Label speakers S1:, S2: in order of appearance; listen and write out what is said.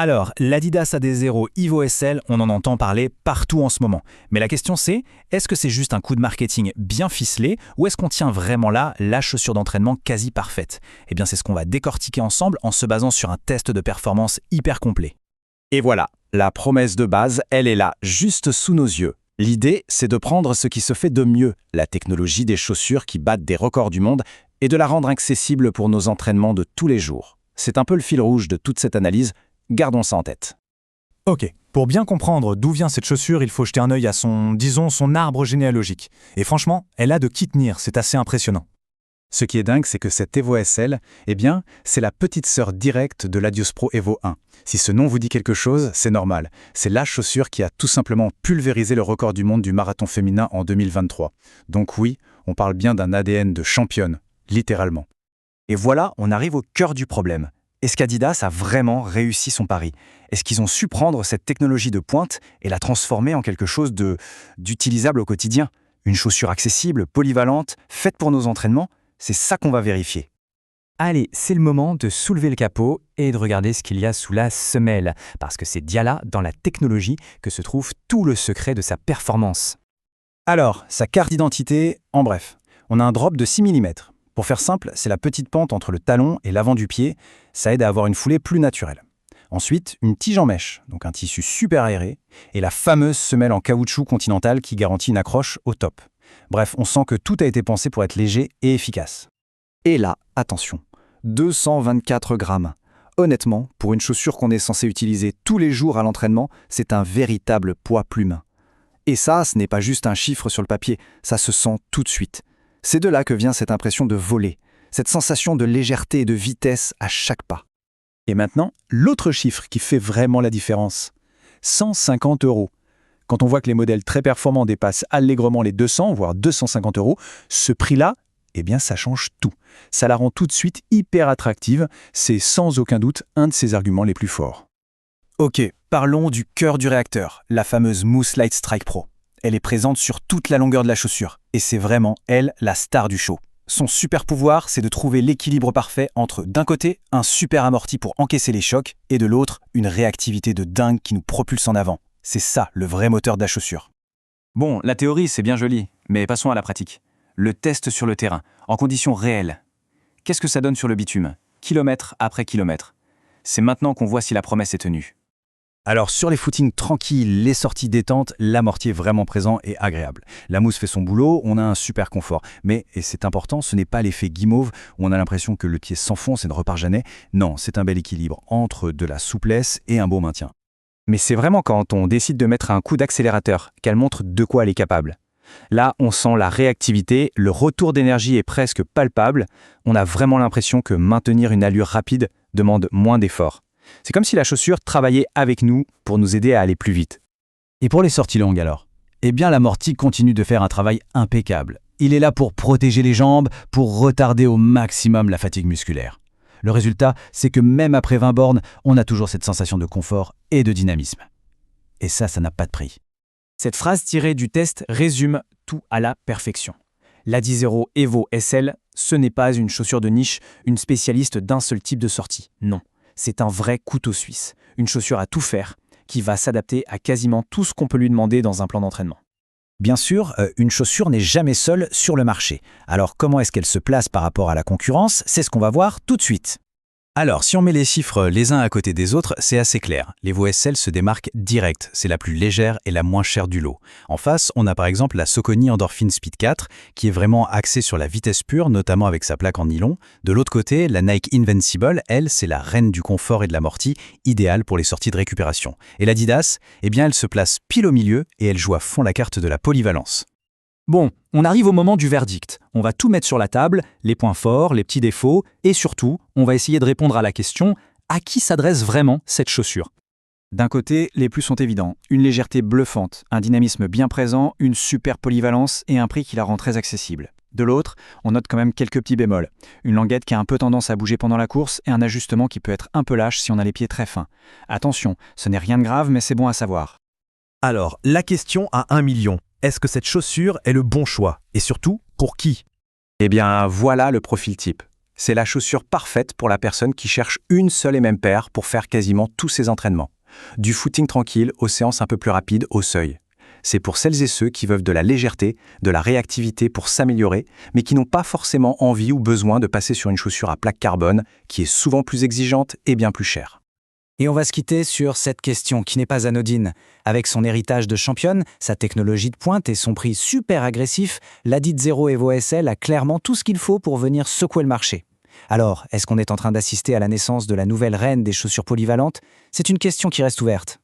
S1: Alors, l'Adidas AD0 Evo SL, on en entend parler partout en ce moment. Mais la question c'est, est-ce que c'est juste un coup de marketing bien ficelé ou est-ce qu'on tient vraiment là la chaussure d'entraînement quasi parfaite? Eh bien, c'est ce qu'on va décortiquer ensemble en se basant sur un test de performance hyper complet.
S2: Et voilà, la promesse de base, elle est là, juste sous nos yeux. L'idée, c'est de prendre ce qui se fait de mieux, la technologie des chaussures qui battent des records du monde, et de la rendre accessible pour nos entraînements de tous les jours. C'est un peu le fil rouge de toute cette analyse, gardons ça en tête.
S3: Ok, pour bien comprendre d'où vient cette chaussure, il faut jeter un œil à son arbre généalogique. Et franchement, elle a de qui tenir, c'est assez impressionnant.
S2: Ce qui est dingue, c'est que cette Evo SL, c'est la petite sœur directe de l'Adios Pro Evo 1. Si ce nom vous dit quelque chose, c'est normal. C'est la chaussure qui a tout simplement pulvérisé le record du monde du marathon féminin en 2023. Donc oui, on parle bien d'un ADN de championne, littéralement.
S4: Et voilà, on arrive au cœur du problème. Est-ce qu'Adidas a vraiment réussi son pari? Est-ce qu'ils ont su prendre cette technologie de pointe et la transformer en quelque chose d'utilisable au quotidien? Une chaussure accessible, polyvalente, faite pour nos entraînements? C'est ça qu'on va vérifier.
S5: Allez, c'est le moment de soulever le capot et de regarder ce qu'il y a sous la semelle, parce que c'est là, dans la technologie, que se trouve tout le secret de sa performance.
S2: Alors, sa carte d'identité, en bref, on a un drop de 6 mm. Pour faire simple, c'est la petite pente entre le talon et l'avant du pied, ça aide à avoir une foulée plus naturelle. Ensuite, une tige en mèche, donc un tissu super aéré, et la fameuse semelle en caoutchouc continental qui garantit une accroche au top. Bref, on sent que tout a été pensé pour être léger et efficace.
S4: Et là, attention, 224 grammes. Honnêtement, pour une chaussure qu'on est censé utiliser tous les jours à l'entraînement, c'est un véritable poids plume. Et ça, ce n'est pas juste un chiffre sur le papier, ça se sent tout de suite. C'est de là que vient cette impression de voler, cette sensation de légèreté et de vitesse à chaque pas.
S2: Et maintenant, l'autre chiffre qui fait vraiment la différence. 150 €. Quand on voit que les modèles très performants dépassent allègrement les 200, voire 250 €, ce prix-là, ça change tout. Ça la rend tout de suite hyper attractive. C'est sans aucun doute un de ses arguments les plus forts.
S4: Ok, parlons du cœur du réacteur, la fameuse Mousse Light Strike Pro. Elle est présente sur toute la longueur de la chaussure, et c'est vraiment elle la star du show. Son super pouvoir, c'est de trouver l'équilibre parfait entre, d'un côté, un super amorti pour encaisser les chocs, et de l'autre, une réactivité de dingue qui nous propulse en avant. C'est ça, le vrai moteur de la chaussure.
S5: Bon, la théorie, c'est bien joli, mais passons à la pratique. Le test sur le terrain, en conditions réelles. Qu'est-ce que ça donne sur le bitume, kilomètre après kilomètre? C'est maintenant qu'on voit si la promesse est tenue.
S2: Alors sur les footings tranquilles, les sorties détente, l'amorti est vraiment présent et agréable. La mousse fait son boulot, on a un super confort. Mais, et c'est important, ce n'est pas l'effet guimauve où on a l'impression que le pied s'enfonce et ne repart jamais. Non, c'est un bel équilibre entre de la souplesse et un beau maintien.
S5: Mais c'est vraiment quand on décide de mettre un coup d'accélérateur qu'elle montre de quoi elle est capable. Là, on sent la réactivité, le retour d'énergie est presque palpable. On a vraiment l'impression que maintenir une allure rapide demande moins d'efforts. C'est comme si la chaussure travaillait avec nous pour nous aider à aller plus vite.
S2: Et pour les sorties longues alors? L'amorti continue de faire un travail impeccable. Il est là pour protéger les jambes, pour retarder au maximum la fatigue musculaire. Le résultat, c'est que même après 20 bornes, on a toujours cette sensation de confort et de dynamisme. Et ça n'a pas de prix.
S5: Cette phrase tirée du test résume tout à la perfection. L'Adi0 Evo SL, ce n'est pas une chaussure de niche, une spécialiste d'un seul type de sortie. Non, c'est un vrai couteau suisse, une chaussure à tout faire, qui va s'adapter à quasiment tout ce qu'on peut lui demander dans un plan d'entraînement.
S2: Bien sûr, une chaussure n'est jamais seule sur le marché. Alors comment est-ce qu'elle se place par rapport à la concurrence? C'est ce qu'on va voir tout de suite. Alors, si on met les chiffres les uns à côté des autres, c'est assez clair. L'Evo SL se démarque direct, c'est la plus légère et la moins chère du lot. En face, on a par exemple la Saucony Endorphin Speed 4, qui est vraiment axée sur la vitesse pure, notamment avec sa plaque en nylon. De l'autre côté, la Nike Invincible, elle, c'est la reine du confort et de l'amorti, idéale pour les sorties de récupération. Et l'Adidas, elle se place pile au milieu et elle joue à fond la carte de la polyvalence.
S1: Bon, on arrive au moment du verdict. On va tout mettre sur la table, les points forts, les petits défauts, et surtout, on va essayer de répondre à la question « À qui s'adresse vraiment cette chaussure ?»
S4: D'un côté, les plus sont évidents. Une légèreté bluffante, un dynamisme bien présent, une super polyvalence et un prix qui la rend très accessible. De l'autre, on note quand même quelques petits bémols. Une languette qui a un peu tendance à bouger pendant la course et un ajustement qui peut être un peu lâche si on a les pieds très fins. Attention, ce n'est rien de grave, mais c'est bon à savoir.
S6: Alors, la question à 1 million. Est-ce que cette chaussure est le bon choix? Et surtout, pour qui?
S4: Voilà le profil type.
S2: C'est la chaussure parfaite pour la personne qui cherche une seule et même paire pour faire quasiment tous ses entraînements. Du footing tranquille aux séances un peu plus rapides au seuil. C'est pour celles et ceux qui veulent de la légèreté, de la réactivité pour s'améliorer, mais qui n'ont pas forcément envie ou besoin de passer sur une chaussure à plaque carbone qui est souvent plus exigeante et bien plus chère.
S4: Et on va se quitter sur cette question qui n'est pas anodine. Avec son héritage de championne, sa technologie de pointe et son prix super agressif, l'Adit Zero Evo SL a clairement tout ce qu'il faut pour venir secouer le marché. Alors, est-ce qu'on est en train d'assister à la naissance de la nouvelle reine des chaussures polyvalentes ? C'est une question qui reste ouverte.